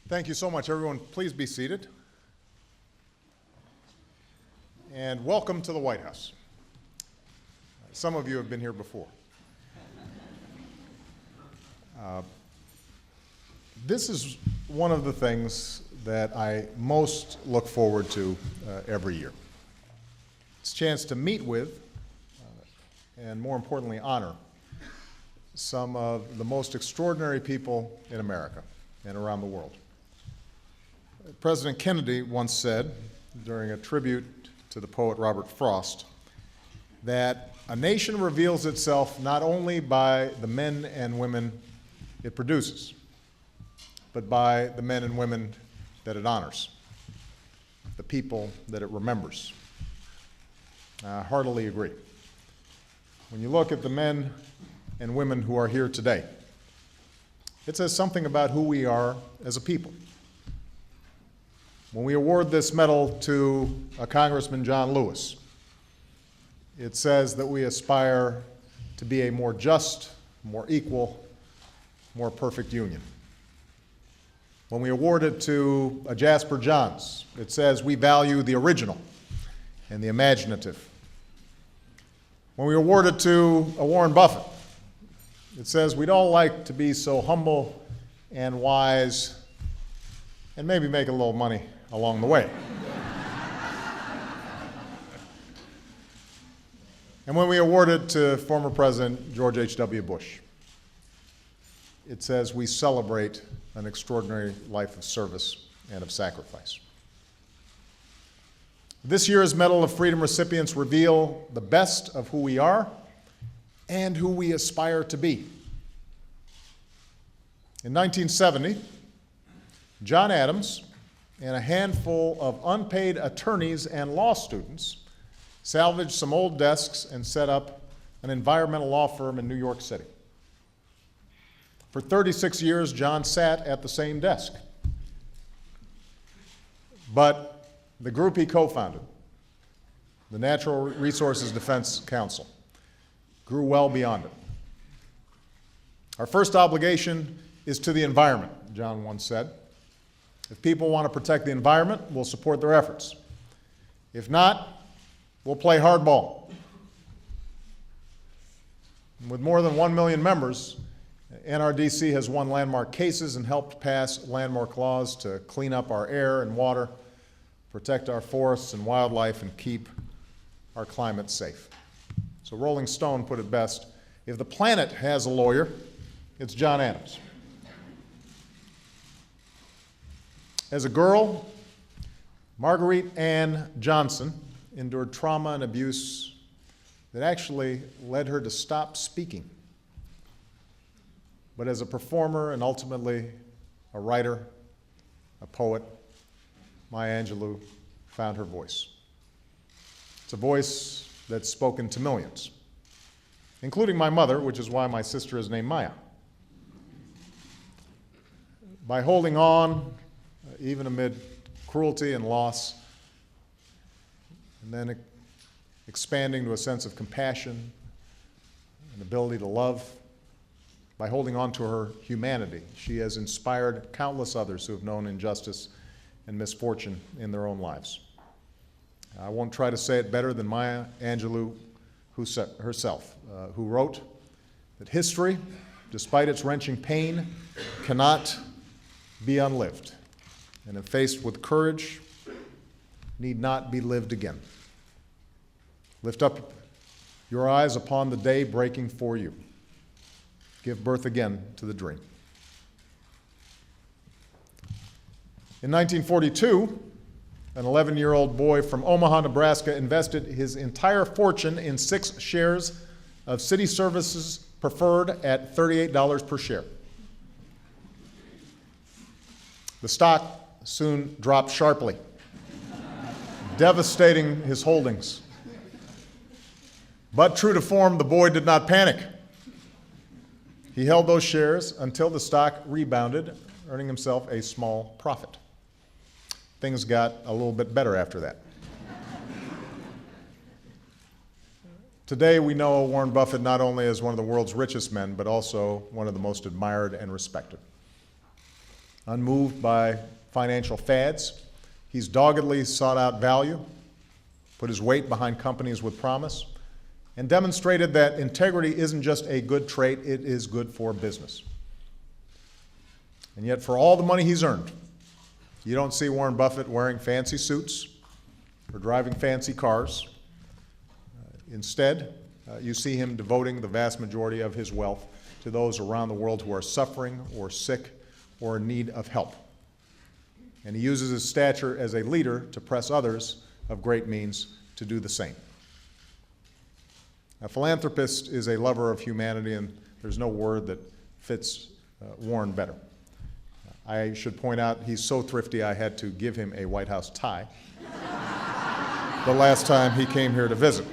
Thank you so much, everyone. Please be seated. And welcome to the White House. Some of you have been here before. This is one of the things that I most look forward to every year. It's a chance to meet with, and more importantly, honor some of the most extraordinary people in America and around the world. President Kennedy once said, during a tribute to the poet Robert Frost, that a nation reveals itself not only by the men and women it produces, but by the men and women that it honors, the people that it remembers. I heartily agree. When you look at the men and women who are here today, it says something about who we are as a people. When we award this medal to a Congressman John Lewis, it says that we aspire to be a more just, more equal, more perfect union. When we award it to a Jasper Johns, it says we value the original and the imaginative. When we award it to a Warren Buffett, it says we'd all like to be so humble and wise and maybe make a little money along the way. And when we award it to former President George H.W. Bush, it says we celebrate an extraordinary life of service and of sacrifice. This year's Medal of Freedom recipients reveal the best of who we are and who we aspire to be. In 1970, John Adams and a handful of unpaid attorneys and law students salvaged some old desks and set up an environmental law firm in New York City. For 36 years, John sat at the same desk. But the group he co-founded, the Natural Resources Defense Council, grew well beyond it. Our first obligation is to the environment, John once said. If people want to protect the environment, we'll support their efforts. If not, we'll play hardball. With more than 1 million members, NRDC has won landmark cases and helped pass landmark laws to clean up our air and water, protect our forests and wildlife, and keep our climate safe. So Rolling Stone put it best, if the planet has a lawyer, it's John Adams. As a girl, Marguerite Ann Johnson endured trauma and abuse that actually led her to stop speaking. But as a performer and ultimately a writer, a poet, Maya Angelou found her voice. It's a voice that's spoken to millions, including my mother, which is why my sister is named Maya. By holding on, even amid cruelty and loss, and then expanding to a sense of compassion and ability to love, by holding on to her humanity, she has inspired countless others who have known injustice and misfortune in their own lives. I won't try to say it better than Maya Angelou herself, who wrote that history, despite its wrenching pain, cannot be unlived, and if faced with courage, need not be lived again. Lift up your eyes upon the day breaking for you. Give birth again to the dream. In 1942, an 11-year-old boy from Omaha, Nebraska, invested his entire fortune in 6 shares of City Services Preferred at $38 per share. The stock soon dropped sharply, devastating his holdings. But true to form, the boy did not panic. He held those shares until the stock rebounded, earning himself a small profit. Things got a little bit better after that. Today, we know Warren Buffett not only as one of the world's richest men, but also one of the most admired and respected. Unmoved by financial fads, he's doggedly sought out value, put his weight behind companies with promise, and demonstrated that integrity isn't just a good trait, it is good for business. And yet, for all the money he's earned, you don't see Warren Buffett wearing fancy suits or driving fancy cars. Instead, you see him devoting the vast majority of his wealth to those around the world who are suffering or sick or in need of help. And he uses his stature as a leader to press others of great means to do the same. A philanthropist is a lover of humanity, and there's no word that fits Warren better. I should point out he's so thrifty I had to give him a White House tie the last time he came here to visit.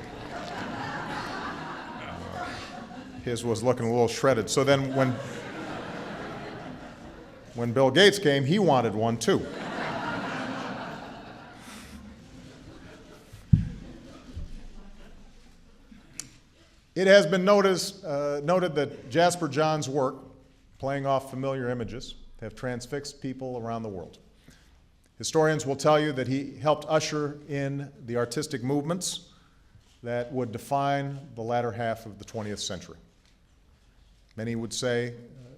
His was looking a little shredded. So then when Bill Gates came, he wanted one too. It has been noted that Jasper John's work, playing off familiar images, have transfixed people around the world. Historians will tell you that he helped usher in the artistic movements that would define the latter half of the 20th century. Many would say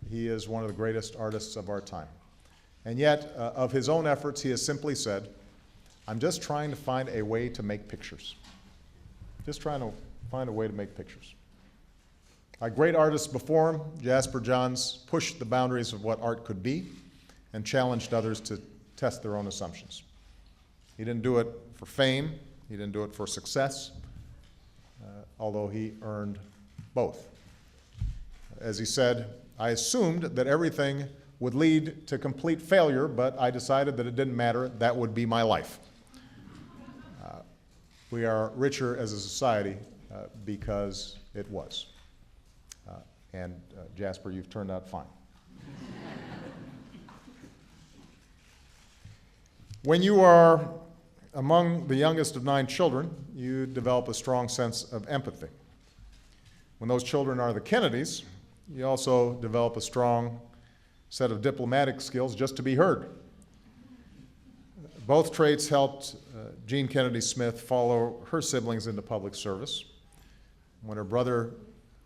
he is one of the greatest artists of our time. And yet, of his own efforts, he has simply said, I'm just trying to find a way to make pictures. Just trying to find a way to make pictures. Like great artists before him, Jasper Johns pushed the boundaries of what art could be and challenged others to test their own assumptions. He didn't do it for fame, he didn't do it for success, although he earned both. As he said, I assumed that everything would lead to complete failure, but I decided that it didn't matter, that would be my life. We are richer as a society because it was. And Jasper, you've turned out fine. When you are among the youngest of 9 children, you develop a strong sense of empathy. When those children are the Kennedys, you also develop a strong set of diplomatic skills just to be heard. Both traits helped Jean Kennedy Smith follow her siblings into public service. When her brother,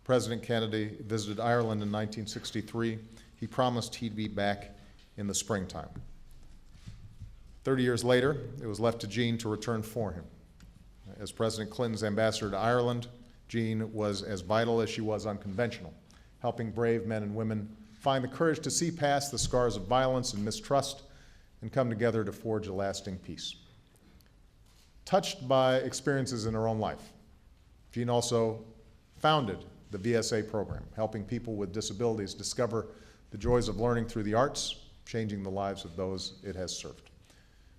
President Kennedy, visited Ireland in 1963, he promised he'd be back in the springtime. 30 years later, it was left to Jean to return for him. As President Clinton's ambassador to Ireland, Jean was as vital as she was unconventional, helping brave men and women find the courage to see past the scars of violence and mistrust and come together to forge a lasting peace. Touched by experiences in her own life, Jean also founded the VSA program, helping people with disabilities discover the joys of learning through the arts, changing the lives of those it has served.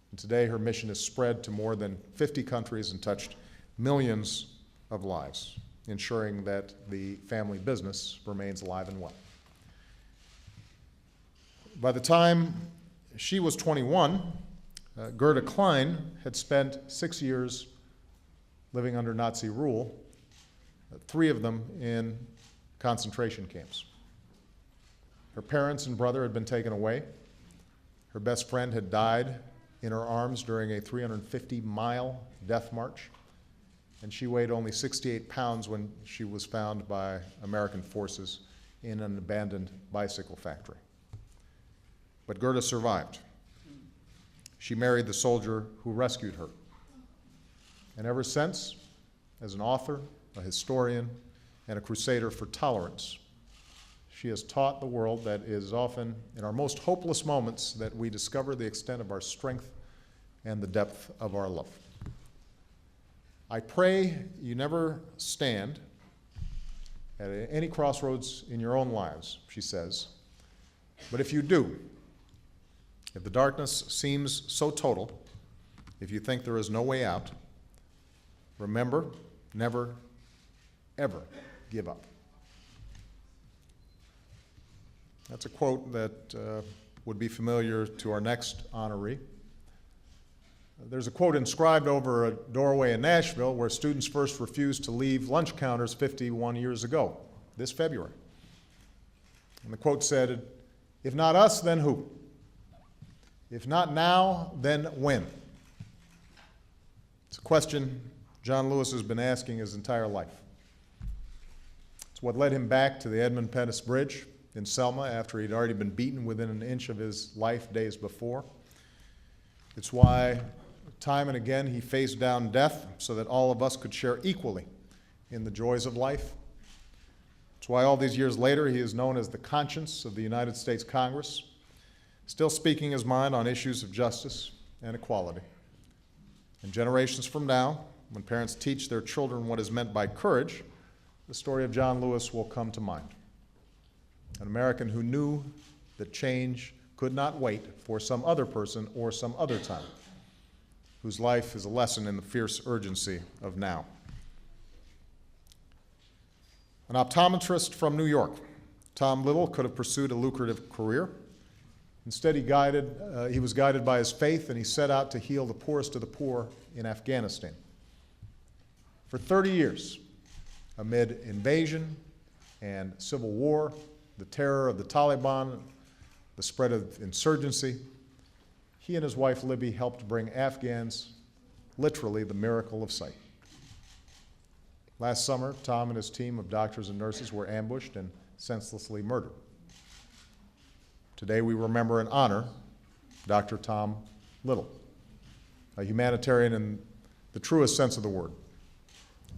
And today, her mission has spread to more than 50 countries and touched millions of lives, ensuring that the family business remains alive and well. By the time she was 21, Gerda Klein had spent 6 years living under Nazi rule, 3 of them in concentration camps. Her parents and brother had been taken away. Her best friend had died in her arms during a 350-mile death march, and she weighed only 68 pounds when she was found by American forces in an abandoned bicycle factory. But Gerda survived. She married the soldier who rescued her. And ever since, as an author, a historian, and a crusader for tolerance, she has taught the world that it is often in our most hopeless moments that we discover the extent of our strength and the depth of our love. I pray you never stand at any crossroads in your own lives, she says, but if you do, if the darkness seems so total, if you think there is no way out, remember, never, ever give up. That's a quote that would be familiar to our next honoree. There's a quote inscribed over a doorway in Nashville where students first refused to leave lunch counters 51 years ago, this February. And the quote said, "If not us, then who? If not now, then when? It's a question John Lewis has been asking his entire life. It's what led him back to the Edmund Pettus Bridge in Selma after he'd already been beaten within an inch of his life days before. It's why time and again he faced down death so that all of us could share equally in the joys of life. It's why all these years later he is known as the conscience of the United States Congress, still speaking his mind on issues of justice and equality. And generations from now, when parents teach their children what is meant by courage, the story of John Lewis will come to mind. An American who knew that change could not wait for some other person or some other time, whose life is a lesson in the fierce urgency of now. An optometrist from New York, Tom Little could have pursued a lucrative career. Instead, he was guided by his faith, and he set out to heal the poorest of the poor in Afghanistan. For 30 years, amid invasion and civil war, the terror of the Taliban, the spread of insurgency, he and his wife Libby helped bring Afghans literally the miracle of sight. Last summer, Tom and his team of doctors and nurses were ambushed and senselessly murdered. Today we remember and honor Dr. Tom Little, a humanitarian in the truest sense of the word,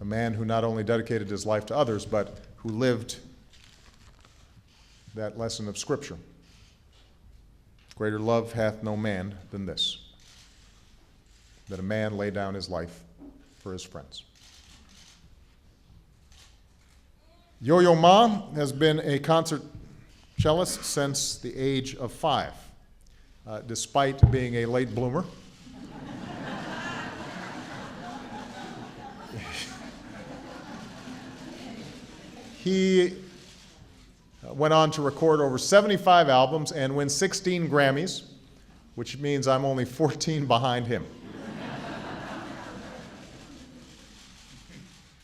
a man who not only dedicated his life to others, but who lived that lesson of Scripture. Greater love hath no man than this, that a man lay down his life for his friends. Yo-Yo Ma has been a concert cellist since the age of 5, despite being a late bloomer. He went on to record over 75 albums and win 16 Grammys, which means I'm only 14 behind him.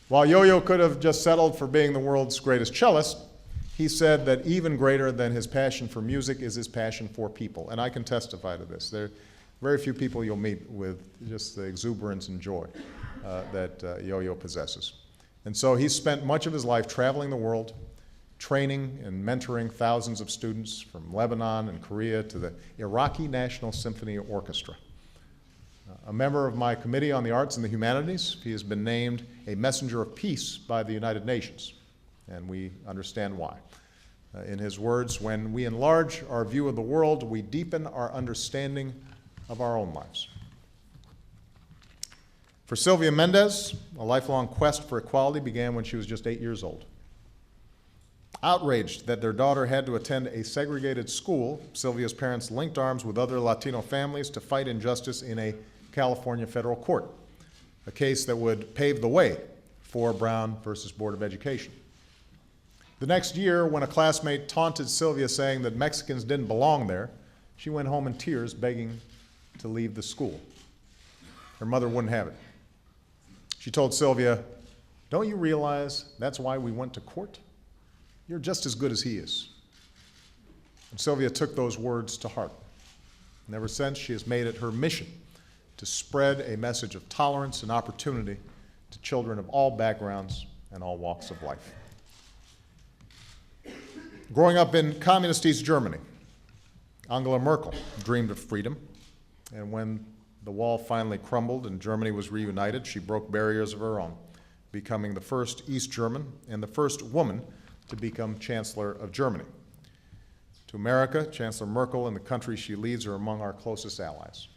While Yo-Yo could have just settled for being the world's greatest cellist, he said that even greater than his passion for music is his passion for people, and I can testify to this. There are very few people you'll meet with just the exuberance and joy that Yo-Yo possesses. And so he spent much of his life traveling the world, training and mentoring thousands of students from Lebanon and Korea to the Iraqi National Symphony Orchestra. A member of my Committee on the Arts and the Humanities, he has been named a messenger of peace by the United Nations, and we understand why. In his words, when we enlarge our view of the world, we deepen our understanding of our own lives. For Sylvia Mendez, a lifelong quest for equality began when she was just 8 years old. Outraged that their daughter had to attend a segregated school, Sylvia's parents linked arms with other Latino families to fight injustice in a California federal court, a case that would pave the way for Brown versus Board of Education. The next year, when a classmate taunted Sylvia saying that Mexicans didn't belong there, she went home in tears begging to leave the school. Her mother wouldn't have it. She told Sylvia, "Don't you realize that's why we went to court? You're just as good as he is." And Sylvia took those words to heart. And ever since, she has made it her mission to spread a message of tolerance and opportunity to children of all backgrounds and all walks of life. Growing up in communist East Germany, Angela Merkel dreamed of freedom, and when the wall finally crumbled and Germany was reunited, she broke barriers of her own, becoming the first East German and the first woman to become Chancellor of Germany. To America, Chancellor Merkel and the country she leads are among our closest allies.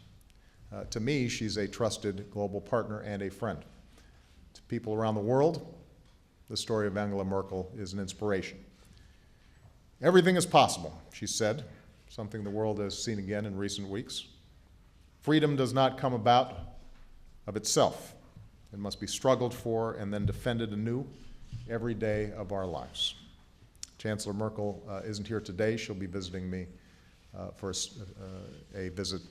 To me, she's a trusted global partner and a friend. To people around the world, the story of Angela Merkel is an inspiration. Everything is possible, she said, something the world has seen again in recent weeks. Freedom does not come about of itself. It must be struggled for and then defended anew every day of our lives. Chancellor Merkel isn't here today. She'll be visiting me for a visit,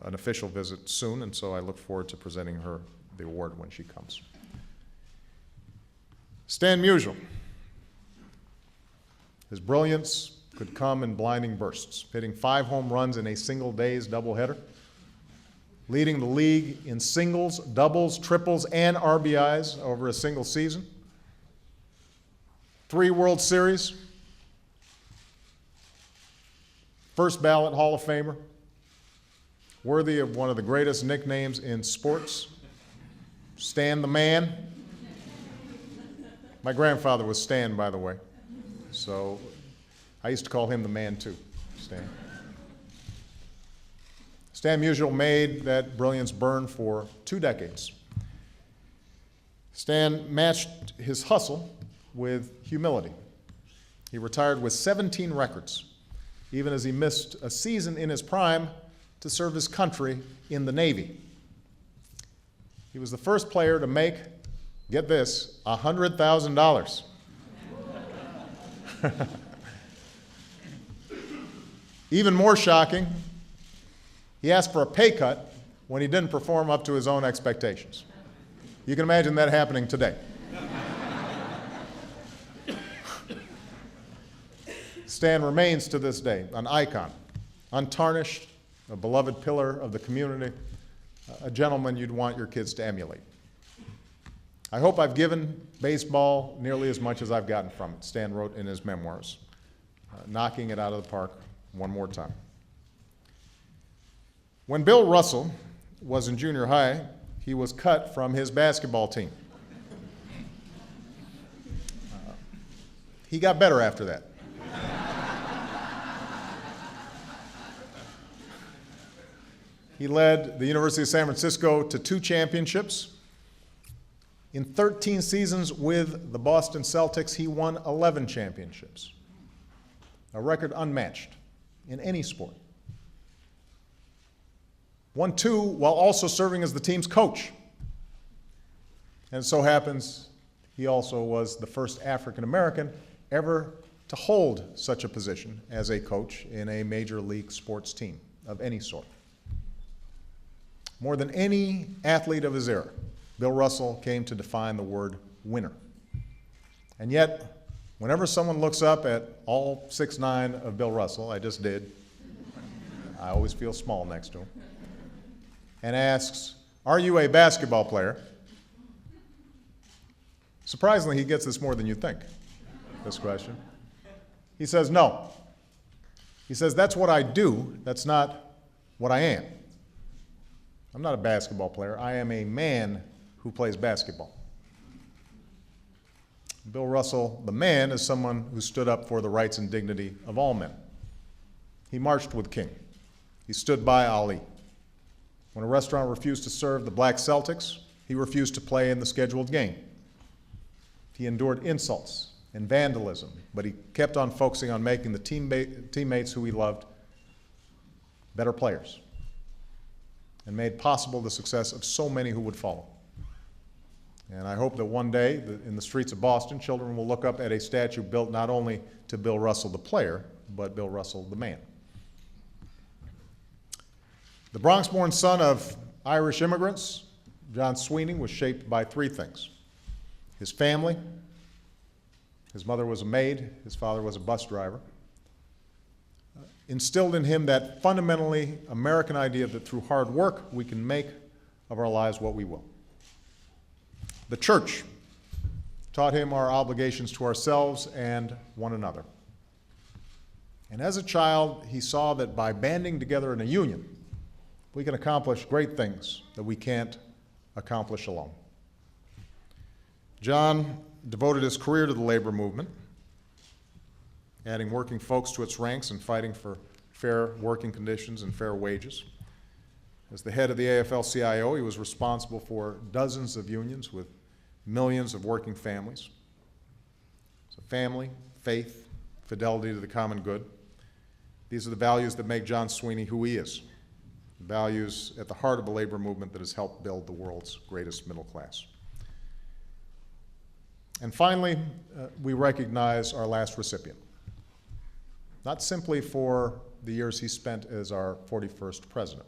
an official visit soon, and so I look forward to presenting her the award when she comes. Stan Musial. His brilliance, could come in blinding bursts, hitting 5 home runs in a single day's doubleheader, leading the league in singles, doubles, triples, and RBIs over a single season, 3 World Series, first ballot Hall of Famer, worthy of one of the greatest nicknames in sports, Stan the Man. My grandfather was Stan, by the way, so I used to call him the man too, Stan. Stan Musial made that brilliance burn for 2 decades. Stan matched his hustle with humility. He retired with 17 records, even as he missed a season in his prime to serve his country in the Navy. He was the first player to make, get this, $100,000. Even more shocking, he asked for a pay cut when he didn't perform up to his own expectations. You can imagine that happening today. Stan remains to this day an icon, untarnished, a beloved pillar of the community, a gentleman you'd want your kids to emulate. I hope I've given baseball nearly as much as I've gotten from it, Stan wrote in his memoirs, knocking it out of the park one more time. When Bill Russell was in junior high, he was cut from his basketball team. He got better after that. He led the University of San Francisco to 2 championships. In 13 seasons with the Boston Celtics, he won 11 championships, a record unmatched in any sport. Won 2 while also serving as the team's coach. And it so happens he also was the first African American ever to hold such a position as a coach in a major league sports team of any sort. More than any athlete of his era, Bill Russell came to define the word winner. And yet, whenever someone looks up at all 6'9" of Bill Russell, I just did, I always feel small next to him, and asks, "Are you a basketball player?" Surprisingly, he gets this more than you think, this question. He says, "No." He says, "That's what I do, that's not what I am. I'm not a basketball player. I am a man who plays basketball." Bill Russell, the man, is someone who stood up for the rights and dignity of all men. He marched with King. He stood by Ali. When a restaurant refused to serve the black Celtics, he refused to play in the scheduled game. He endured insults and vandalism, but he kept on focusing on making the teammates who he loved better players, and made possible the success of so many who would follow. And I hope that one day, in the streets of Boston, children will look up at a statue built not only to Bill Russell the player, but Bill Russell the man. The Bronx-born son of Irish immigrants, John Sweeney was shaped by 3 things: his family, his mother was a maid, his father was a bus driver, instilled in him that fundamentally American idea that through hard work we can make of our lives what we will. The church taught him our obligations to ourselves and one another. And as a child, he saw that by banding together in a union, we can accomplish great things that we can't accomplish alone. John devoted his career to the labor movement, adding working folks to its ranks and fighting for fair working conditions and fair wages. As the head of the AFL-CIO, he was responsible for dozens of unions with millions of working families. So family, faith, fidelity to the common good. These are the values that make John Sweeney who he is, values at the heart of the labor movement that has helped build the world's greatest middle class. And finally, we recognize our last recipient, not simply for the years he spent as our 41st president.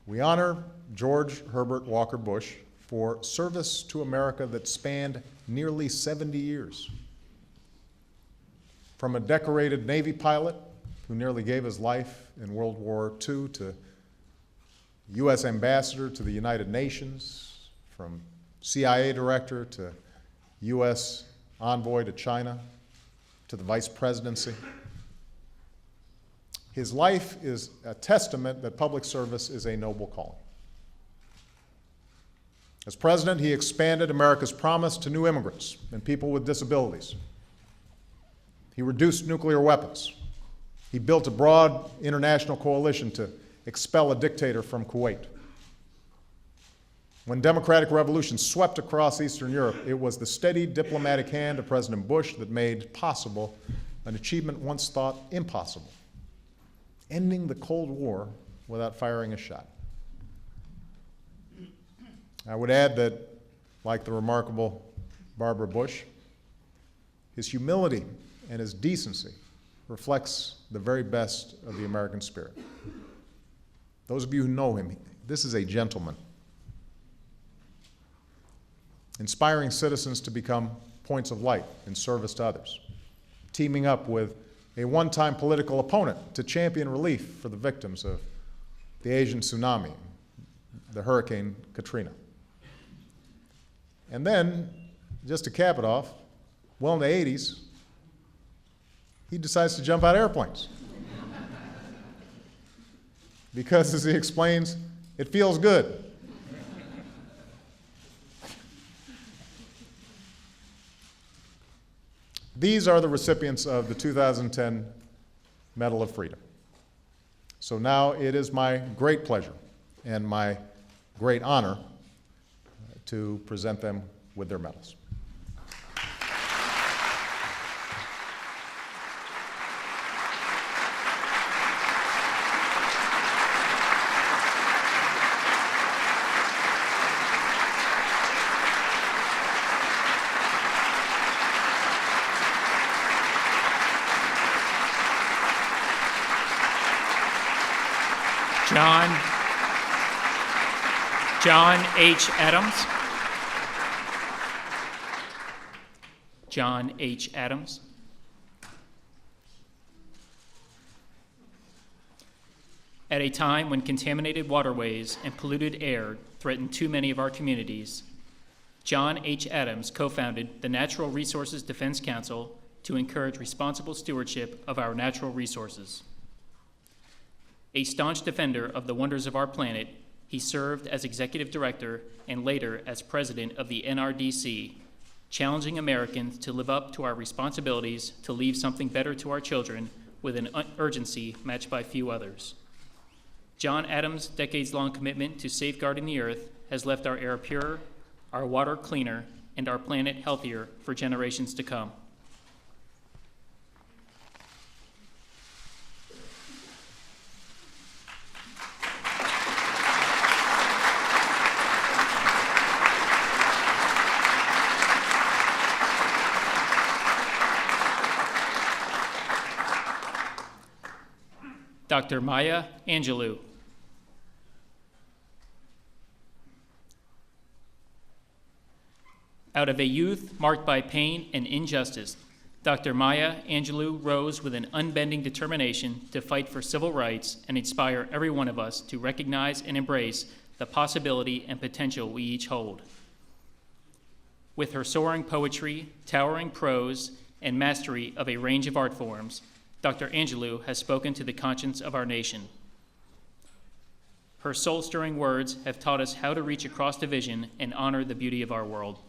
We honor George Herbert Walker Bush for service to America that spanned nearly 70 years. From a decorated Navy pilot who nearly gave his life in World War II to U.S. ambassador to the United Nations, from CIA director to U.S. envoy to China, to the vice presidency. His life is a testament that public service is a noble calling. As president, he expanded America's promise to new immigrants and people with disabilities. He reduced nuclear weapons. He built a broad international coalition to expel a dictator from Kuwait. When democratic revolution swept across Eastern Europe, it was the steady diplomatic hand of President Bush that made possible an achievement once thought impossible: ending the Cold War without firing a shot. I would add that, like the remarkable Barbara Bush, his humility and his decency reflects the very best of the American spirit. Those of you who know him, this is a gentleman, inspiring citizens to become points of light in service to others, teaming up with a one-time political opponent to champion relief for the victims of the Asian tsunami, the Hurricane Katrina. And then, just to cap it off, well in the 80s, he decides to jump out of airplanes. Because, as he explains, it feels good. These are the recipients of the 2010 Medal of Freedom. So now it is my great pleasure and my great honor to present them with their medals. John H. Adams. John H. Adams. At a time when contaminated waterways and polluted air threaten too many of our communities, John H. Adams co-founded the Natural Resources Defense Council to encourage responsible stewardship of our natural resources. A staunch defender of the wonders of our planet, he served as executive director and later as president of the NRDC, challenging Americans to live up to our responsibilities to leave something better to our children with an urgency matched by few others. John Adams' decades-long commitment to safeguarding the earth has left our air purer, our water cleaner, and our planet healthier for generations to come. Dr. Maya Angelou. Out of a youth marked by pain and injustice, Dr. Maya Angelou rose with an unbending determination to fight for civil rights and inspire every one of us to recognize and embrace the possibility and potential we each hold. With her soaring poetry, towering prose, and mastery of a range of art forms, Dr. Angelou has spoken to the conscience of our nation. Her soul-stirring words have taught us how to reach across division and honor the beauty of our world.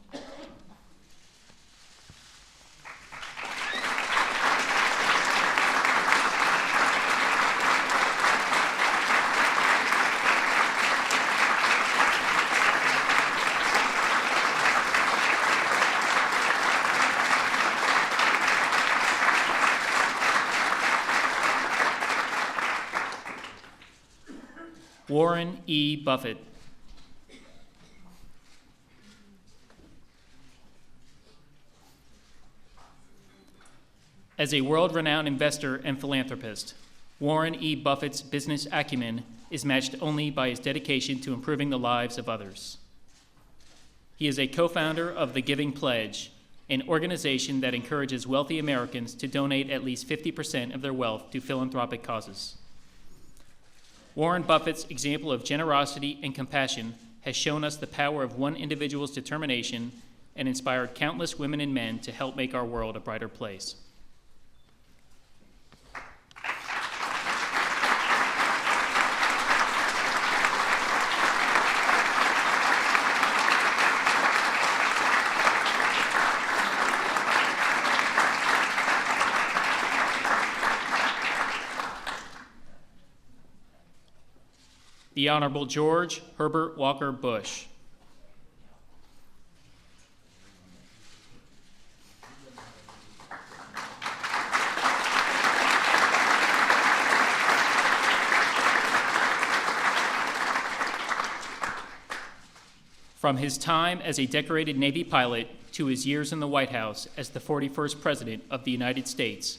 Warren E. Buffett. As a world-renowned investor and philanthropist, Warren E. Buffett's business acumen is matched only by his dedication to improving the lives of others. He is a co-founder of the Giving Pledge, an organization that encourages wealthy Americans to donate at least 50% of their wealth to philanthropic causes. Warren Buffett's example of generosity and compassion has shown us the power of one individual's determination and inspired countless women and men to help make our world a brighter place. The Honorable George Herbert Walker Bush. From his time as a decorated Navy pilot to his years in the White House as the 41st President of the United States,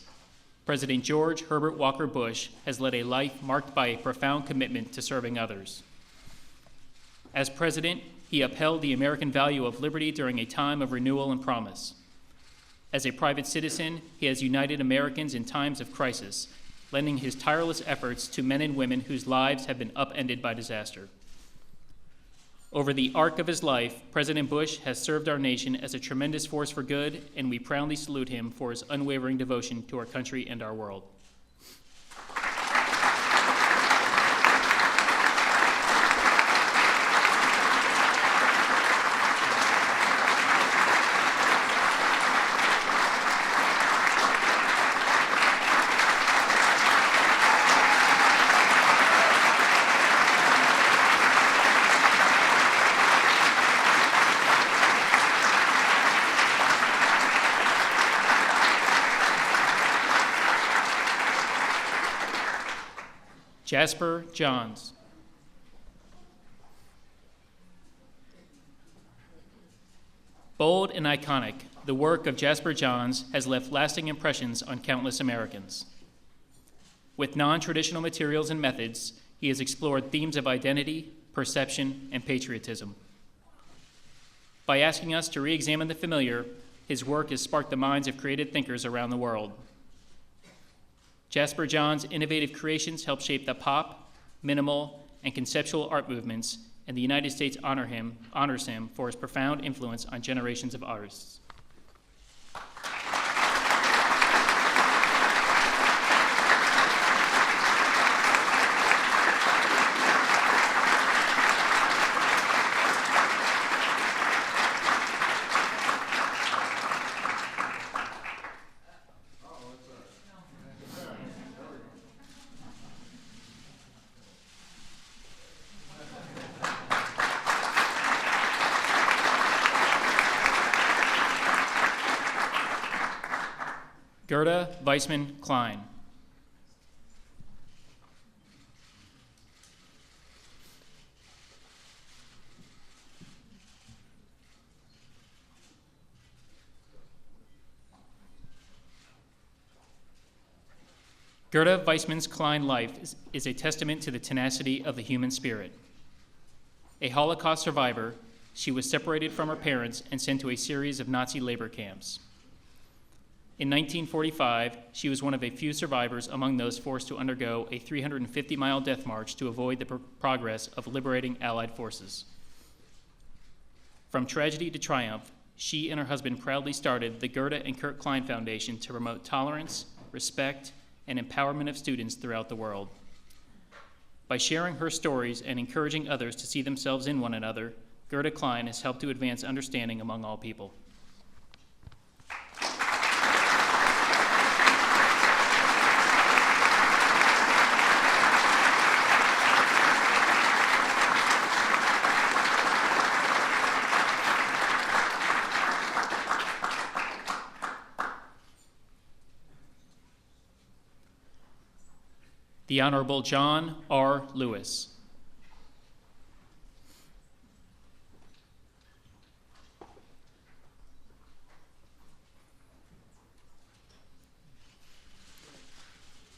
President George Herbert Walker Bush has led a life marked by a profound commitment to serving others. As President, he upheld the American value of liberty during a time of renewal and promise. As a private citizen, he has united Americans in times of crisis, lending his tireless efforts to men and women whose lives have been upended by disaster. Over the arc of his life, President Bush has served our nation as a tremendous force for good, and we proudly salute him for his unwavering devotion to our country and our world. Jasper Johns. Bold and iconic, the work of Jasper Johns has left lasting impressions on countless Americans. With non-traditional materials and methods, he has explored themes of identity, perception, and patriotism. By asking us to re-examine the familiar, his work has sparked the minds of creative thinkers around the world. Jasper Johns' innovative creations help shape the pop, minimal, and conceptual art movements, and the United States honors him for his profound influence on generations of artists. Gerda Weissman Klein. Gerda Weissman's Klein life is a testament to the tenacity of the human spirit. A Holocaust survivor, she was separated from her parents and sent to a series of Nazi labor camps. In 1945, she was one of a few survivors among those forced to undergo a 350-mile death march to avoid the progress of liberating Allied forces. From tragedy to triumph, she and her husband proudly started the Gerda and Kurt Klein Foundation to promote tolerance, respect, and empowerment of students throughout the world. By sharing her stories and encouraging others to see themselves in one another, Gerda Klein has helped to advance understanding among all people. The Honorable John R. Lewis.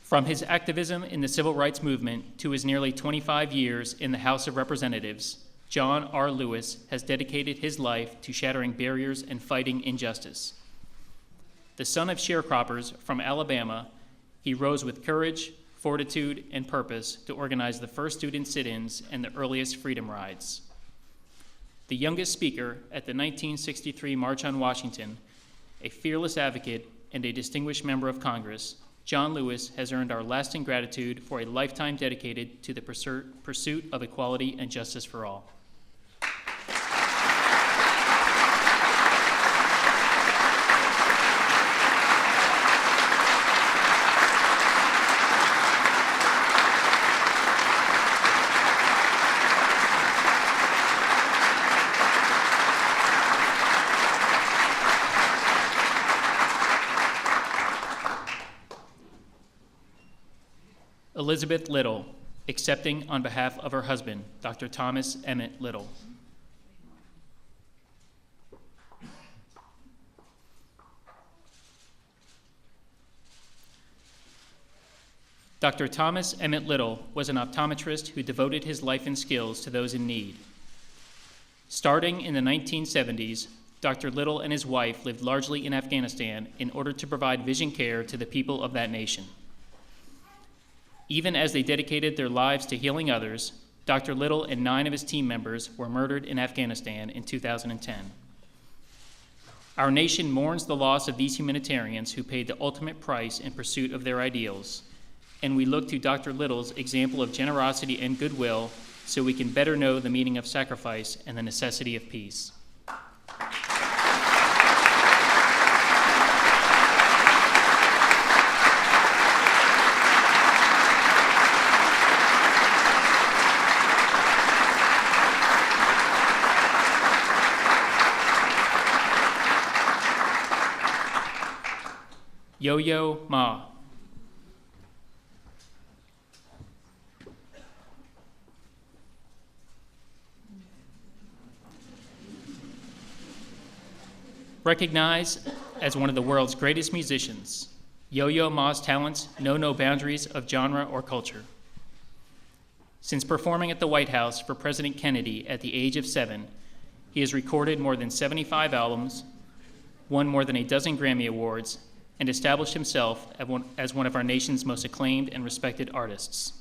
From his activism in the civil rights movement to his nearly 25 years in the House of Representatives, John R. Lewis has dedicated his life to shattering barriers and fighting injustice. The son of sharecroppers from Alabama, he rose with courage, fortitude, and purpose to organize the first student sit-ins and the earliest freedom rides. The youngest speaker at the 1963 March on Washington, a fearless advocate and a distinguished member of Congress, John Lewis has earned our lasting gratitude for a lifetime dedicated to the pursuit of equality and justice for all. Elizabeth Little, accepting on behalf of her husband, Dr. Thomas Emmett Little. Dr. Thomas Emmett Little was an optometrist who devoted his life and skills to those in need. Starting in the 1970s, Dr. Little and his wife lived largely in Afghanistan in order to provide vision care to the people of that nation. Even as they dedicated their lives to healing others, Dr. Little and 9 of his team members were murdered in Afghanistan in 2010. Our nation mourns the loss of these humanitarians who paid the ultimate price in pursuit of their ideals, and we look to Dr. Little's example of generosity and goodwill so we can better know the meaning of sacrifice and the necessity of peace. Yo-Yo Ma. Recognized as one of the world's greatest musicians, Yo-Yo Ma's talents know no boundaries of genre or culture. Since performing at the White House for President Kennedy at the age of 7, he has recorded more than 75 albums, won more than a dozen Grammy Awards, and established himself as one of our nation's most acclaimed and respected artists.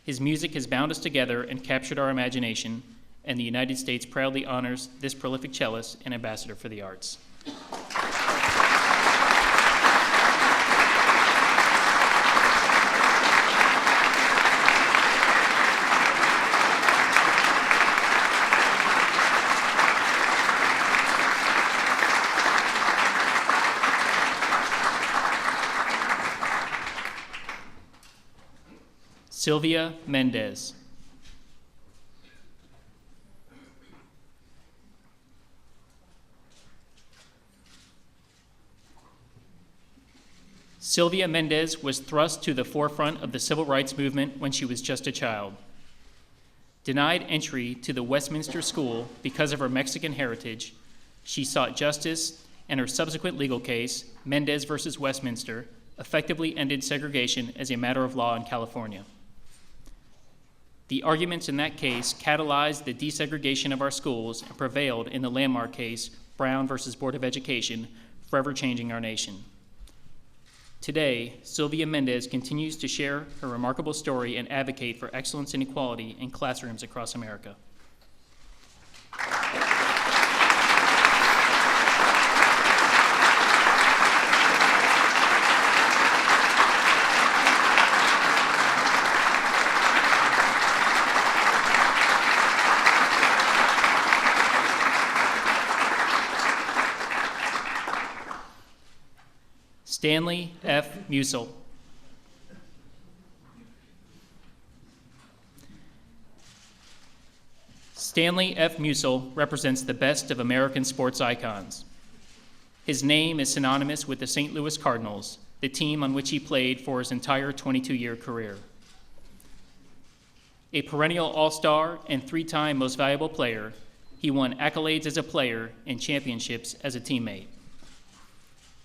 His music has bound us together and captured our imagination, and the United States proudly honors this prolific cellist and ambassador for the arts. Sylvia Mendez. Sylvia Mendez was thrust to the forefront of the civil rights movement when she was just a child. Denied entry to the Westminster School because of her Mexican heritage, she sought justice, and her subsequent legal case, Mendez versus Westminster, effectively ended segregation as a matter of law in California. The arguments in that case catalyzed the desegregation of our schools and prevailed in the landmark case, Brown versus Board of Education, forever changing our nation. Today, Sylvia Mendez continues to share her remarkable story and advocate for excellence and equality in classrooms across America. Stanley F. Musil. Stanley F. Musil represents the best of American sports icons. His name is synonymous with the St. Louis Cardinals, the team on which he played for his entire 22-year career. A perennial all-star and 3-time most valuable player, he won accolades as a player and championships as a teammate.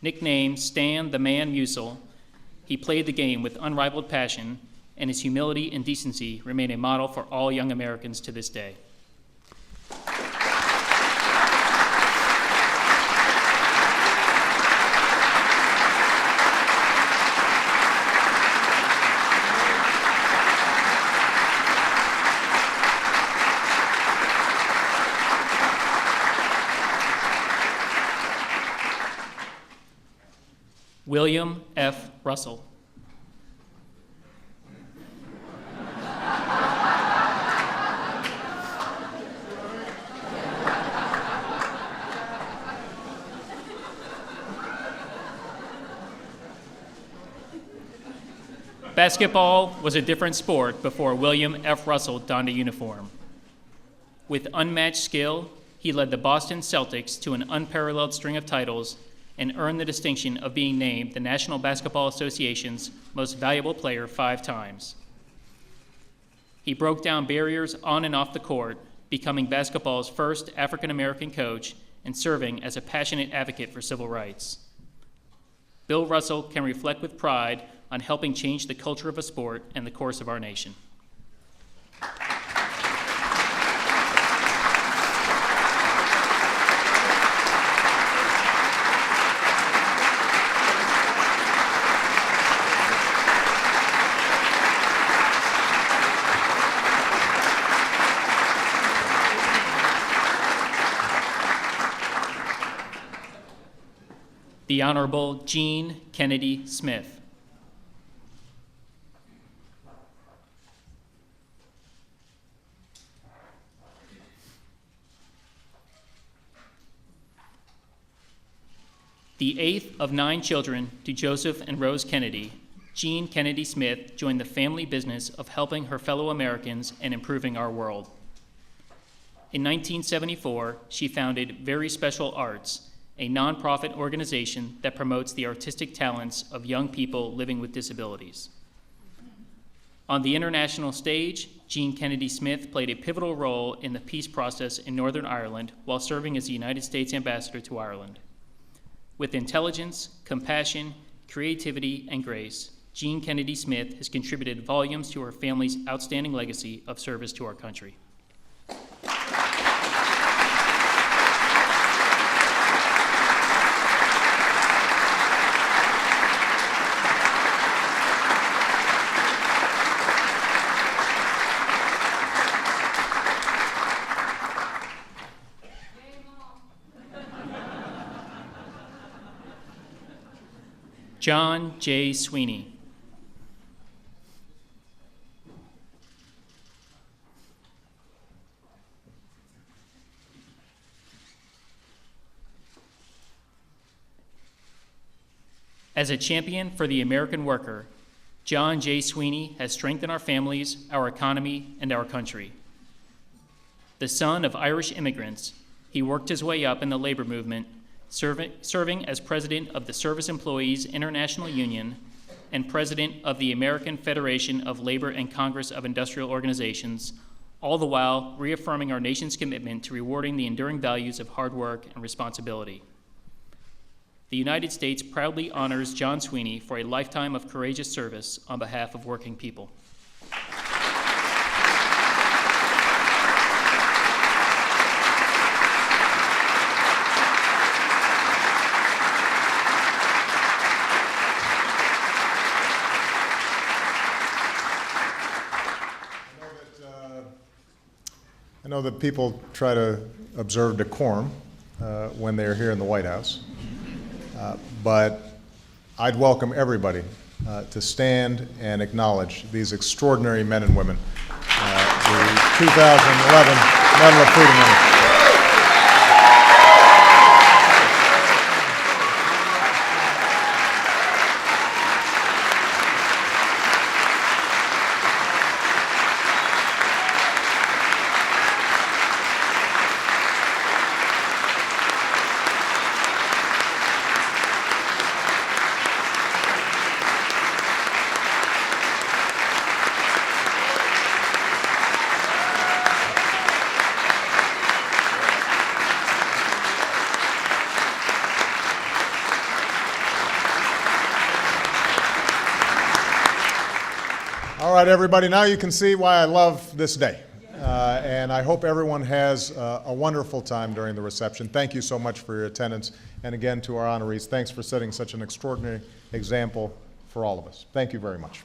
Nicknamed Stan the Man Musil, he played the game with unrivaled passion, and his humility and decency remain a model for all young Americans to this day. William F. Russell. Basketball was a different sport before William F. Russell donned a uniform. With unmatched skill, he led the Boston Celtics to an unparalleled string of titles and earned the distinction of being named the National Basketball Association's most valuable player 5 times. He broke down barriers on and off the court, becoming basketball's first African-American coach and serving as a passionate advocate for civil rights. Bill Russell can reflect with pride on helping change the culture of a sport and the course of our nation. The Honorable Jean Kennedy Smith. The 8th of 9 children to Joseph and Rose Kennedy, Jean Kennedy Smith joined the family business of helping her fellow Americans and improving our world. In 1974, she founded Very Special Arts, a nonprofit organization that promotes the artistic talents of young people living with disabilities. On the international stage, Jean Kennedy Smith played a pivotal role in the peace process in Northern Ireland while serving as the United States ambassador to Ireland. With intelligence, compassion, creativity, and grace, Jean Kennedy Smith has contributed volumes to her family's outstanding legacy of service to our country. John J. Sweeney. As a champion for the American worker, John J. Sweeney has strengthened our families, our economy, and our country. The son of Irish immigrants, he worked his way up in the labor movement, serving as president of the Service Employees International Union and president of the American Federation of Labor and Congress of Industrial Organizations, all the while reaffirming our nation's commitment to rewarding the enduring values of hard work and responsibility. The United States proudly honors John Sweeney for a lifetime of courageous service on behalf of working people. I know that people try to observe decorum when they're here in the White House, but I'd welcome everybody to stand and acknowledge these extraordinary men and women. The 2011 Medal of Freedom winners. All right, everybody, now you can see why I love this day. And I hope everyone has a wonderful time during the reception. Thank you so much for your attendance. And again, to our honorees, thanks for setting such an extraordinary example for all of us. Thank you very much.